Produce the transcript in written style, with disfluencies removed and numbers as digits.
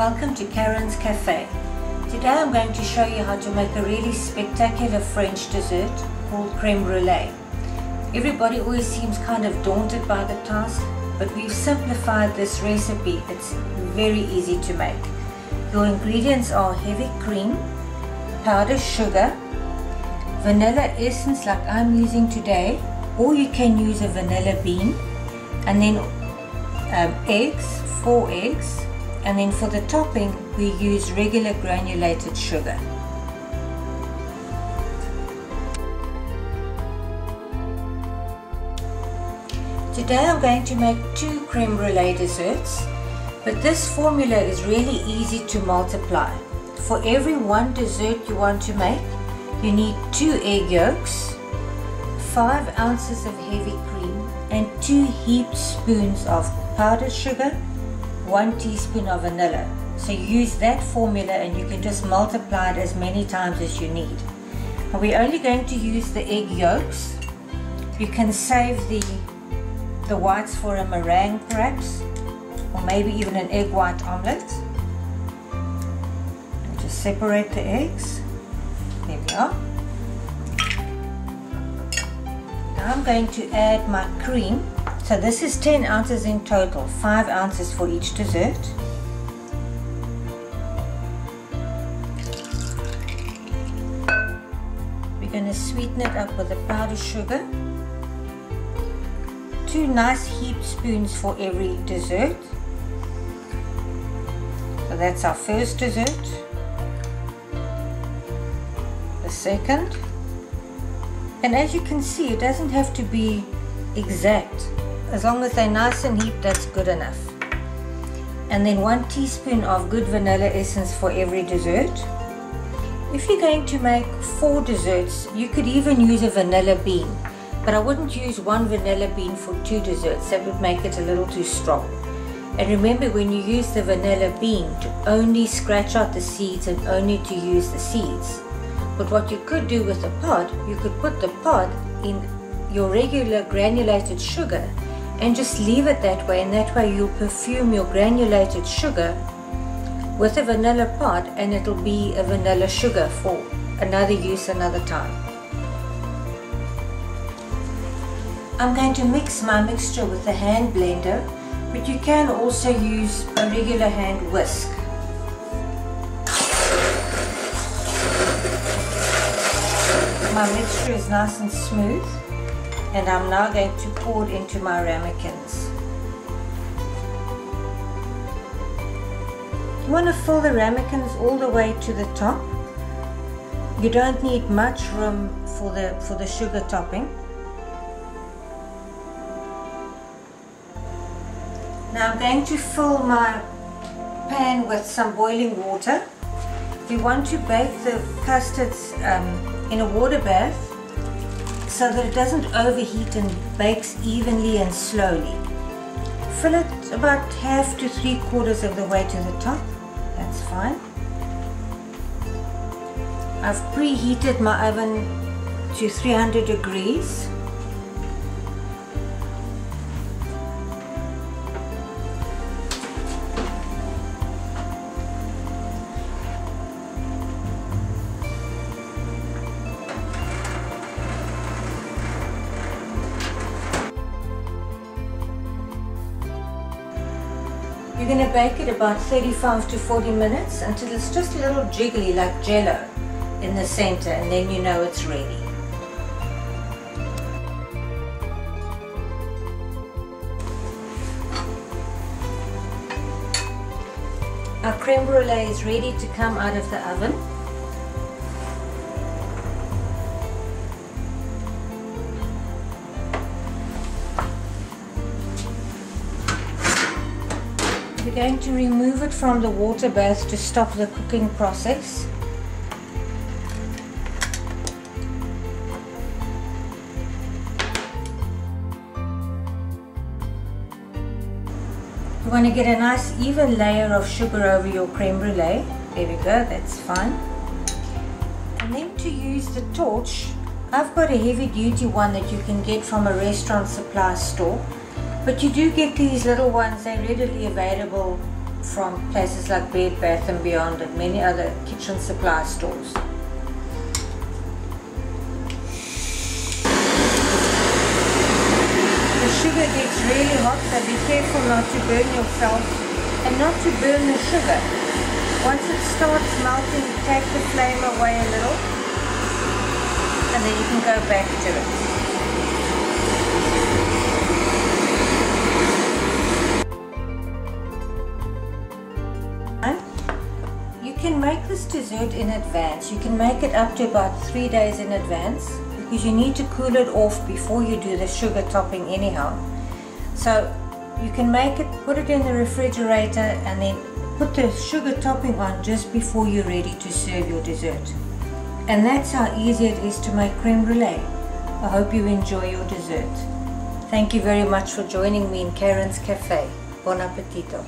Welcome to Karen's Cafe. Today I'm going to show you how to make a really spectacular French dessert called Creme Brulee. Everybody always seems kind of daunted by the task, but we've simplified this recipe. It's very easy to make. Your ingredients are heavy cream, powdered sugar, vanilla essence like I'm using today, or you can use a vanilla bean, and then eggs, 4 eggs, and then for the topping we use regular granulated sugar. Today I'm going to make 2 creme brulee desserts, but this formula is really easy to multiply. For every 1 dessert you want to make, you need 2 egg yolks, 5 ounces of heavy cream, and 2 heaped spoons of powdered sugar, 1 teaspoon of vanilla. So use that formula and you can just multiply it as many times as you need. And we're only going to use the egg yolks. You can save the whites for a meringue perhaps, or maybe even an egg white omelette. And just separate the eggs. There we are. Now I'm going to add my cream. So this is 10 ounces in total, 5 ounces for each dessert. We're going to sweeten it up with the powdered sugar. 2 nice heaped spoons for every dessert. So that's our first dessert. The second. And as you can see, it doesn't have to be exact. As long as they're nice and heaped, that's good enough. And then 1 teaspoon of good vanilla essence for every dessert. If you're going to make 4 desserts, you could even use a vanilla bean, but I wouldn't use 1 vanilla bean for 2 desserts. That would make it a little too strong. And remember, when you use the vanilla bean, to only scratch out the seeds and only to use the seeds. But what you could do with the pod, you could put the pod in your regular granulated sugar and just leave it that way, and that way you'll perfume your granulated sugar with a vanilla pod, and it'll be a vanilla sugar for another use another time. I'm going to mix my mixture with a hand blender, but you can also use a regular hand whisk. My mixture is nice and smooth, and I'm now going to pour it into my ramekins. You want to fill the ramekins all the way to the top. You don't need much room for the sugar topping. Now I'm going to fill my pan with some boiling water. We want to bake the custards in a water bath so that it doesn't overheat and bakes evenly and slowly. Fill it about half to 3/4 of the way to the top. That's fine. I've preheated my oven to 300 degrees. You're going to bake it about 35 to 40 minutes until it's just a little jiggly like jello in the center, and then you know it's ready. Our creme brulee is ready to come out of the oven. We're going to remove it from the water bath to stop the cooking process. You want to get a nice even layer of sugar over your creme brulee. There we go, that's fine. And then to use the torch, I've got a heavy duty one that you can get from a restaurant supply store. But you do get these little ones, they're readily available from places like Bed Bath & Beyond and many other kitchen supply stores. The sugar gets really hot, so be careful not to burn yourself and not to burn the sugar. Once it starts melting, take the flame away a little and then you can go back to it. You can make this dessert in advance. You can make it up to about 3 days in advance because you need to cool it off before you do the sugar topping anyhow. So you can make it, put it in the refrigerator and then put the sugar topping on just before you're ready to serve your dessert. And that's how easy it is to make creme brulee. I hope you enjoy your dessert. Thank you very much for joining me in Karen's Cafe. Buon appetito.